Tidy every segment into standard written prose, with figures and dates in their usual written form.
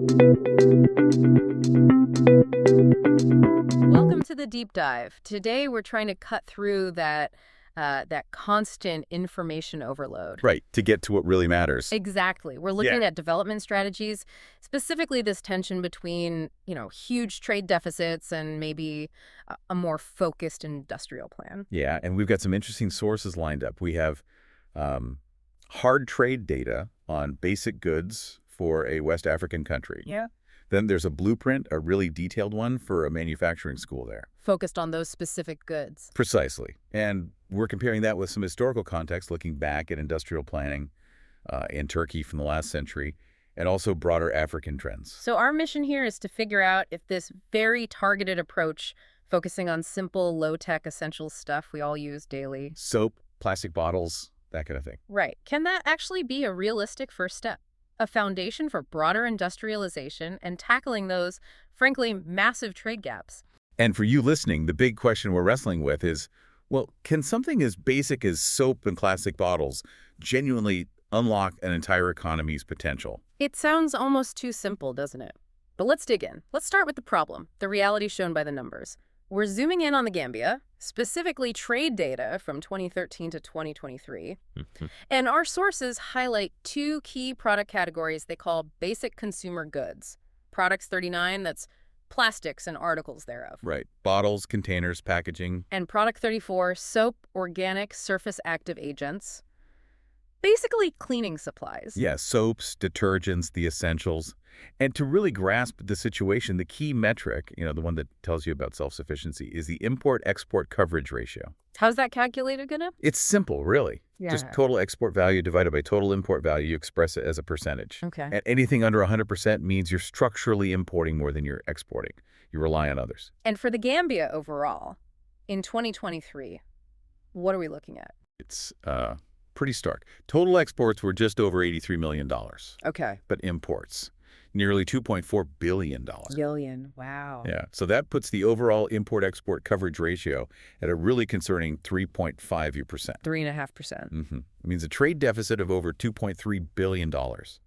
Welcome to the deep dive. Today we're trying to cut through that constant information overload. Right, to get to what really matters. Exactly. We're looking at development strategies, specifically this tension between, huge trade deficits and maybe a more focused industrial plan. Yeah, and we've got some interesting sources lined up. We have hard trade data on basic goods for a West African country. Yeah. Then there's a blueprint, a really detailed one for a manufacturing school there. Focused on those specific goods. Precisely. And we're comparing that with some historical context, looking back at industrial planning in Turkey from the last century, and also broader African trends. So our mission here is to figure out if this very targeted approach, focusing on simple, low-tech essential stuff we all use daily. Soap, plastic bottles, that kind of thing. Right. Can that actually be a realistic first step? A foundation for broader industrialization and tackling those, frankly, massive trade gaps. And for you listening, the big question we're wrestling with is, well, can something as basic as soap and plastic bottles genuinely unlock an entire economy's potential? It sounds almost too simple, doesn't it? But let's dig in. Let's start with the problem, the reality shown by the numbers. We're zooming in on the Gambia, specifically trade data from 2013 to 2023. And our sources highlight two key product categories they call basic consumer goods. Products 39, that's plastics and articles thereof. Right. Bottles, containers, packaging. And product 34, soap, organic, surface active agents. Basically cleaning supplies. Yeah, soaps, detergents, the essentials. And to really grasp the situation, the key metric, the one that tells you about self-sufficiency, is the import-export coverage ratio. How's that calculated, Guna? It's simple, really. Yeah. Just total export value divided by total import value. You express it as a percentage. Okay. And anything under 100% means you're structurally importing more than you're exporting. You rely on others. And for the Gambia overall, in 2023, what are we looking at? It's pretty stark. Total exports were just over $83 million. Okay. But imports, nearly $2.4 billion. Billion, wow. Yeah, so that puts the overall import-export coverage ratio at a really concerning 3.5%. 3.5%. It means a trade deficit of over $2.3 billion.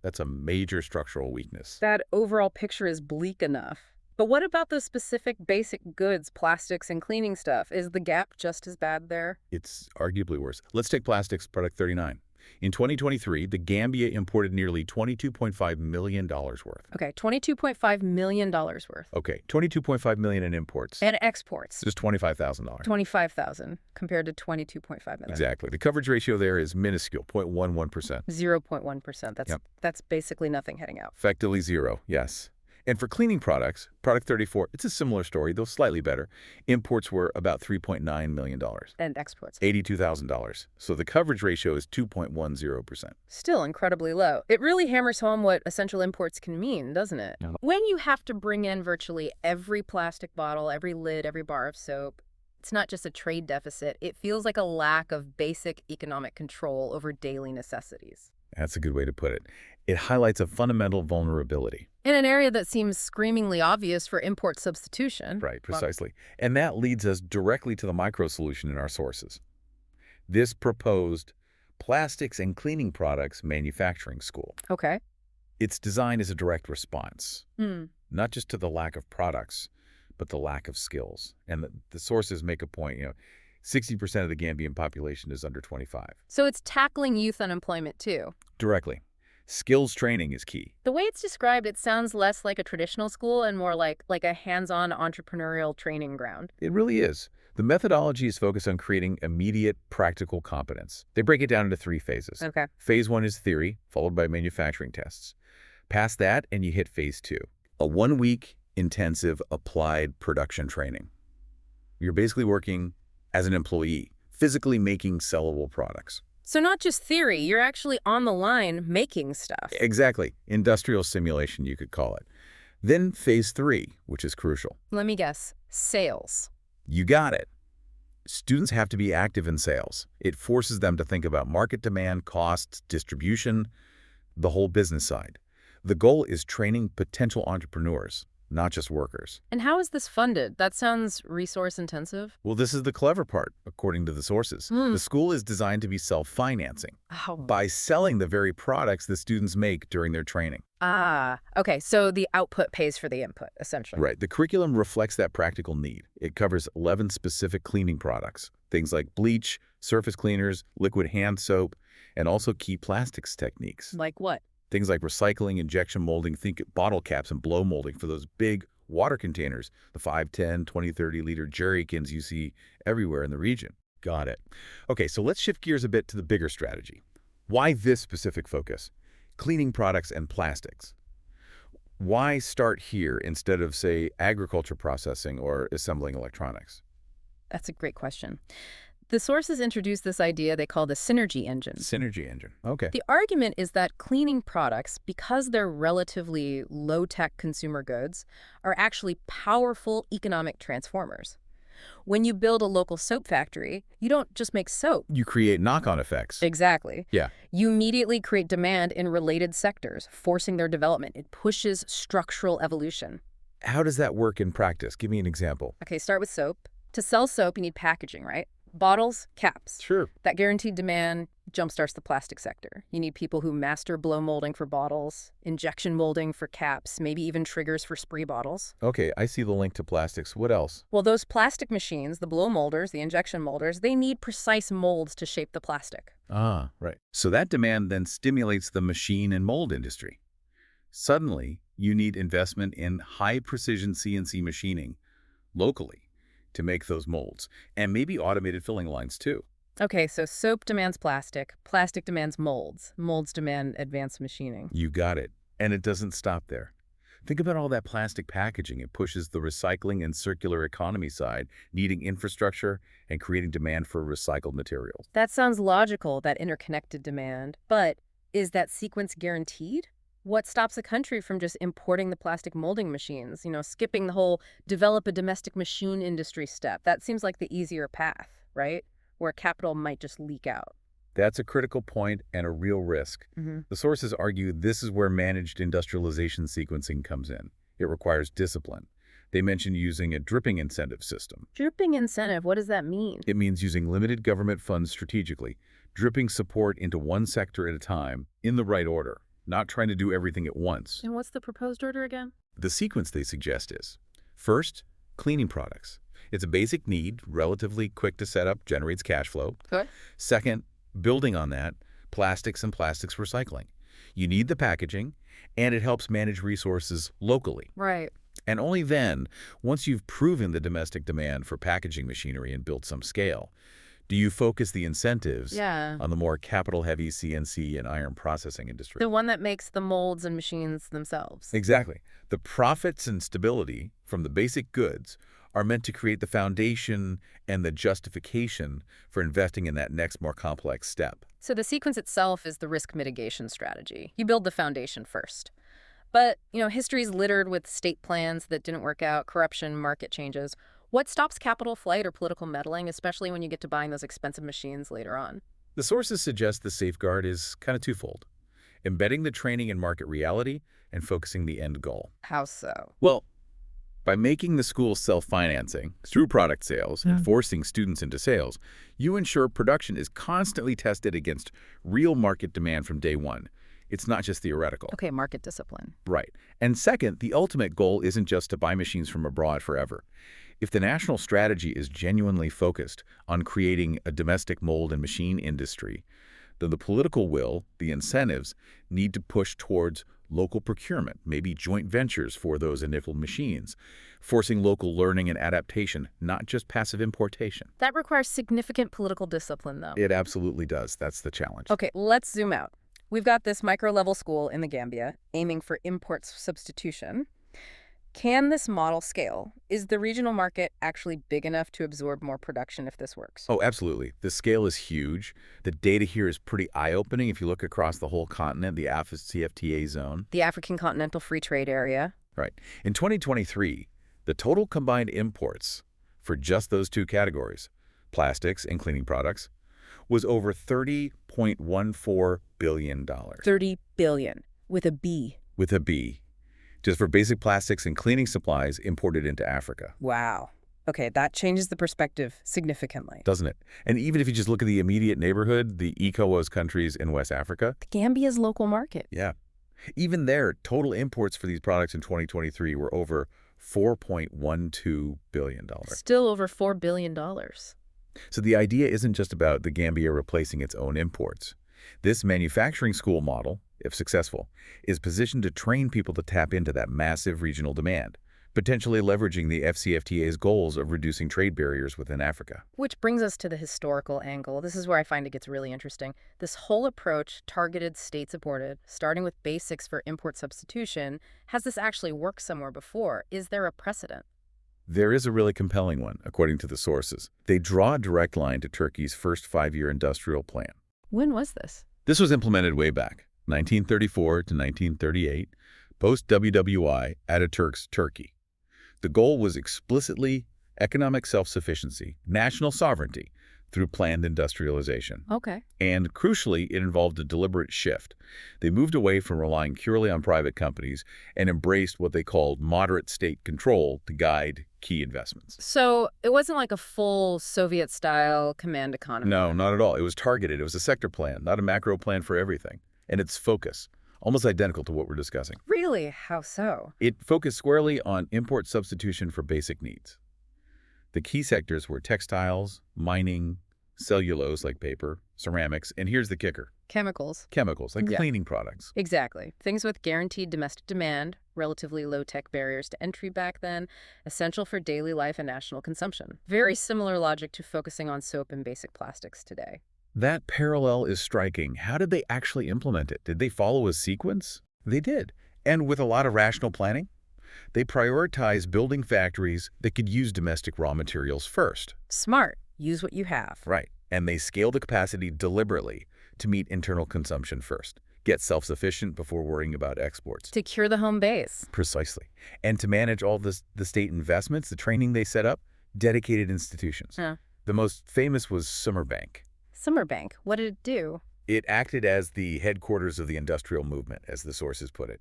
That's a major structural weakness. That overall picture is bleak enough. But what about the specific basic goods, plastics and cleaning stuff? Is the gap just as bad there? It's arguably worse. Let's take plastics, product 39. In 2023, the Gambia imported nearly $22.5 million worth. Okay, $22.5 million worth. Okay, $22.5 million in imports. And exports. Just $25,000. $25,000 compared to $22.5 million. Exactly. The coverage ratio there is minuscule, 0.11%. 0.1%. That's basically nothing heading out. Effectively zero, yes. And for cleaning products, product 34, it's a similar story, though slightly better. Imports were about $3.9 million. And exports? $82,000. So the coverage ratio is 2.10%. Still incredibly low. It really hammers home what essential imports can mean, doesn't it? Yeah. When you have to bring in virtually every plastic bottle, every lid, every bar of soap, it's not just a trade deficit. It feels like a lack of basic economic control over daily necessities. That's a good way to put it. It highlights a fundamental vulnerability. In an area that seems screamingly obvious for import substitution. Right, precisely. And that leads us directly to the micro-solution in our sources. This proposed plastics and cleaning products manufacturing school. Okay. Its design is a direct response, not just to the lack of products, but the lack of skills. And the sources make a point, 60% of the Gambian population is under 25. So it's tackling youth unemployment too. Directly. Skills training is key. The way it's described, it sounds less like a traditional school and more like a hands-on entrepreneurial training ground. It really is. The methodology is focused on creating immediate practical competence. They break it down into 3 phases. Okay. Phase 1 is theory, followed by manufacturing tests. Past that, and you hit phase 2, a 1-week intensive applied production training. You're basically working as an employee, physically making sellable products. So not just theory, you're actually on the line making stuff. Exactly. Industrial simulation, you could call it. Then phase 3, which is crucial. Let me guess. Sales. You got it. Students have to be active in sales. It forces them to think about market demand, costs, distribution, the whole business side. The goal is training potential entrepreneurs, not just workers. And how is this funded? That sounds resource intensive. Well, this is the clever part, according to the sources. The school is designed to be self-financing Oh. by selling the very products the students make during their training. Ah, okay, so the output pays for the input, essentially. Right. The curriculum reflects that practical need. It covers 11 specific cleaning products, things like bleach, surface cleaners, liquid hand soap, and also key plastics techniques. Like what? Things like recycling, injection molding, think bottle caps and blow molding for those big water containers, the 5, 10, 20, 30-liter jerry cans you see everywhere in the region. Got it. Okay, so let's shift gears a bit to the bigger strategy. Why this specific focus? Cleaning products and plastics. Why start here instead of, say, agriculture processing or assembling electronics? That's a great question. The sources introduced this idea they call the synergy engine. Synergy engine. Okay. The argument is that cleaning products, because they're relatively low-tech consumer goods, are actually powerful economic transformers. When you build a local soap factory, you don't just make soap. You create knock-on effects. Exactly. Yeah. You immediately create demand in related sectors, forcing their development. It pushes structural evolution. How does that work in practice? Give me an example. Okay, start with soap. To sell soap, you need packaging, right? Bottles, caps. Sure. That guaranteed demand jumpstarts the plastic sector. You need people who master blow molding for bottles, injection molding for caps, maybe even triggers for spray bottles. Okay, I see the link to plastics. What else? Well, those plastic machines, the blow molders, the injection molders, they need precise molds to shape the plastic. Ah, right. So that demand then stimulates the machine and mold industry. Suddenly, you need investment in high-precision CNC machining locally to make those molds, and maybe automated filling lines too. Okay, so soap demands plastic, plastic demands molds, molds demand advanced machining. You got it. And it doesn't stop there. Think about all that plastic packaging. It pushes the recycling and circular economy side, needing infrastructure and creating demand for recycled materials. That sounds logical, that interconnected demand, but is that sequence guaranteed? What stops a country from just importing the plastic molding machines, skipping the whole develop a domestic machine industry step? That seems like the easier path, right? Where capital might just leak out. That's a critical point and a real risk. The sources argue this is where managed industrialization sequencing comes in. It requires discipline. They mention using a dripping incentive system. Dripping incentive, what does that mean? It means using limited government funds strategically, dripping support into one sector at a time in the right order, not trying to do everything at once. And what's the proposed order again? The sequence they suggest is, first, cleaning products. It's a basic need, relatively quick to set up, generates cash flow. Good. Second, building on that, plastics and plastics recycling. You need the packaging, and it helps manage resources locally. Right. And only then, once you've proven the domestic demand for packaging machinery and built some scale, do you focus the incentives on the more capital-heavy CNC and iron processing industry. The one that makes the molds and machines themselves. Exactly. The profits and stability from the basic goods are meant to create the foundation and the justification for investing in that next more complex step. So the sequence itself is the risk mitigation strategy. You build the foundation first. But, history's littered with state plans that didn't work out, corruption, market changes. What stops capital flight or political meddling, especially when you get to buying those expensive machines later on? The sources suggest the safeguard is kind of twofold: embedding the training in market reality and focusing the end goal. How so? Well, by making the school self-financing through product sales and forcing students into sales, you ensure production is constantly tested against real market demand from day one. It's not just theoretical. Okay, market discipline. Right. And second, the ultimate goal isn't just to buy machines from abroad forever. If the national strategy is genuinely focused on creating a domestic mold and machine industry, then the political will, the incentives, need to push towards local procurement, maybe joint ventures for those initial machines, forcing local learning and adaptation, not just passive importation. That requires significant political discipline, though. It absolutely does. That's the challenge. Okay, let's zoom out. We've got this micro-level school in the Gambia aiming for import substitution. Can this model scale? Is the regional market actually big enough to absorb more production if this works? Oh, absolutely. The scale is huge. The data here is pretty eye-opening if you look across the whole continent, the CFTA zone. The African Continental Free Trade Area. Right. In 2023, the total combined imports for just those two categories, plastics and cleaning products, was over $30.14 billion. 30 billion, with a B. With a B. Just for basic plastics and cleaning supplies imported into Africa. Wow. Okay, that changes the perspective significantly. Doesn't it? And even if you just look at the immediate neighborhood, the ECOWAS countries in West Africa. The Gambia's local market. Yeah. Even there, total imports for these products in 2023 were over $4.12 billion. Still over $4 billion. So the idea isn't just about the Gambia replacing its own imports. This manufacturing school model, if successful, is positioned to train people to tap into that massive regional demand, potentially leveraging the FCFTA's goals of reducing trade barriers within Africa. Which brings us to the historical angle. This is where I find it gets really interesting. This whole approach, targeted, state-supported, starting with basics for import substitution, has this actually worked somewhere before? Is there a precedent? There is a really compelling one, according to the sources. They draw a direct line to Turkey's first five-year industrial plan. When was this? This was implemented way back, 1934 to 1938, post-WWI Ataturk's Turkey. The goal was explicitly economic self-sufficiency, national sovereignty, through planned industrialization. Okay. And crucially, it involved a deliberate shift. They moved away from relying purely on private companies and embraced what they called moderate state control to guide key investments. So it wasn't like a full Soviet-style command economy? No, not at all. It was targeted. It was a sector plan, not a macro plan for everything. And its focus, almost identical to what we're discussing. Really? How so? It focused squarely on import substitution for basic needs. The key sectors were textiles, mining, cellulose like paper, ceramics, and here's the kicker. Chemicals. Chemicals like Yeah. cleaning products. Exactly. Things with guaranteed domestic demand, relatively low-tech barriers to entry back then, essential for daily life and national consumption. Very similar logic to focusing on soap and basic plastics today. That parallel is striking. How did they actually implement it? Did they follow a sequence? They did. And with a lot of rational planning. They prioritized building factories that could use domestic raw materials first. Smart. Use what you have. Right. And they scaled the capacity deliberately to meet internal consumption first. Get self-sufficient before worrying about exports. To cure the home base. Precisely. And to manage all the state investments, the training they set up, dedicated institutions. The most famous was Summerbank. Summerbank. What did it do? It acted as the headquarters of the industrial movement, as the sources put it.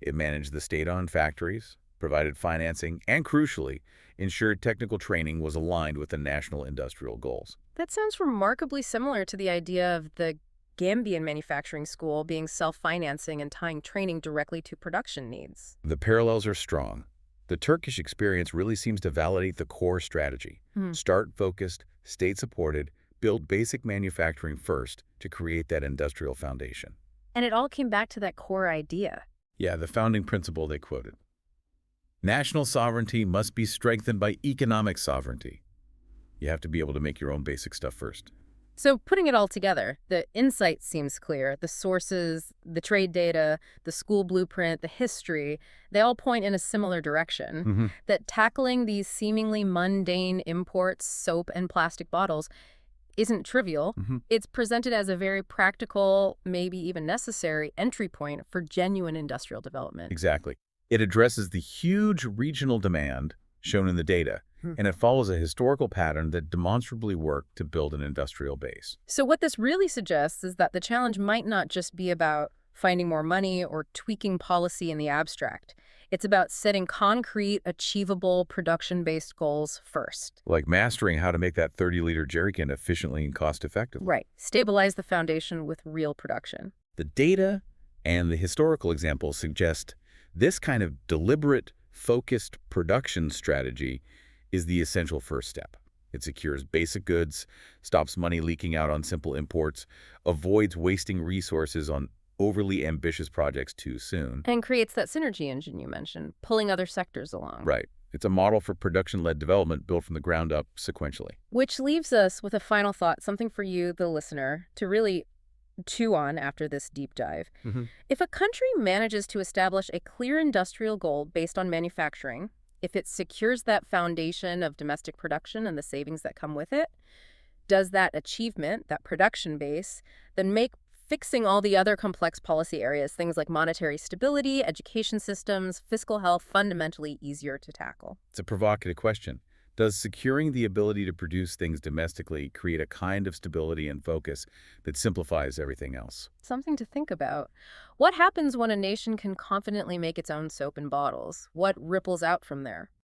It managed the state-owned factories, provided financing, and crucially, ensured technical training was aligned with the national industrial goals. That sounds remarkably similar to the idea of the Gambian manufacturing school being self-financing and tying training directly to production needs. The parallels are strong. The Turkish experience really seems to validate the core strategy. Start focused, state-supported, build basic manufacturing first to create that industrial foundation. And it all came back to that core idea. Yeah, the founding principle they quoted. National sovereignty must be strengthened by economic sovereignty. You have to be able to make your own basic stuff first. So putting it all together, the insight seems clear. The sources, the trade data, the school blueprint, the history, they all point in a similar direction. That tackling these seemingly mundane imports, soap and plastic bottles, isn't trivial. It's presented as a very practical, maybe even necessary entry point for genuine industrial development. Exactly. It addresses the huge regional demand shown in the data, and it follows a historical pattern that demonstrably worked to build an industrial base. So what this really suggests is that the challenge might not just be about finding more money or tweaking policy in the abstract. It's about setting concrete, achievable, production-based goals first. Like mastering how to make that 30-liter jerrycan efficiently and cost-effectively. Right. Stabilize the foundation with real production. The data and the historical examples suggest this kind of deliberate, focused production strategy is the essential first step. It secures basic goods, stops money leaking out on simple imports, avoids wasting resources on overly ambitious projects too soon. And creates that synergy engine you mentioned, pulling other sectors along. Right. It's a model for production-led development built from the ground up sequentially. Which leaves us with a final thought, something for you, the listener, to really chew on after this deep dive. If a country manages to establish a clear industrial goal based on manufacturing, if it secures that foundation of domestic production and the savings that come with it, does that achievement, that production base, then make fixing all the other complex policy areas, things like monetary stability, education systems, fiscal health, fundamentally easier to tackle? It's a provocative question. Does securing the ability to produce things domestically create a kind of stability and focus that simplifies everything else? Something to think about. What happens when a nation can confidently make its own soap and bottles? What ripples out from there?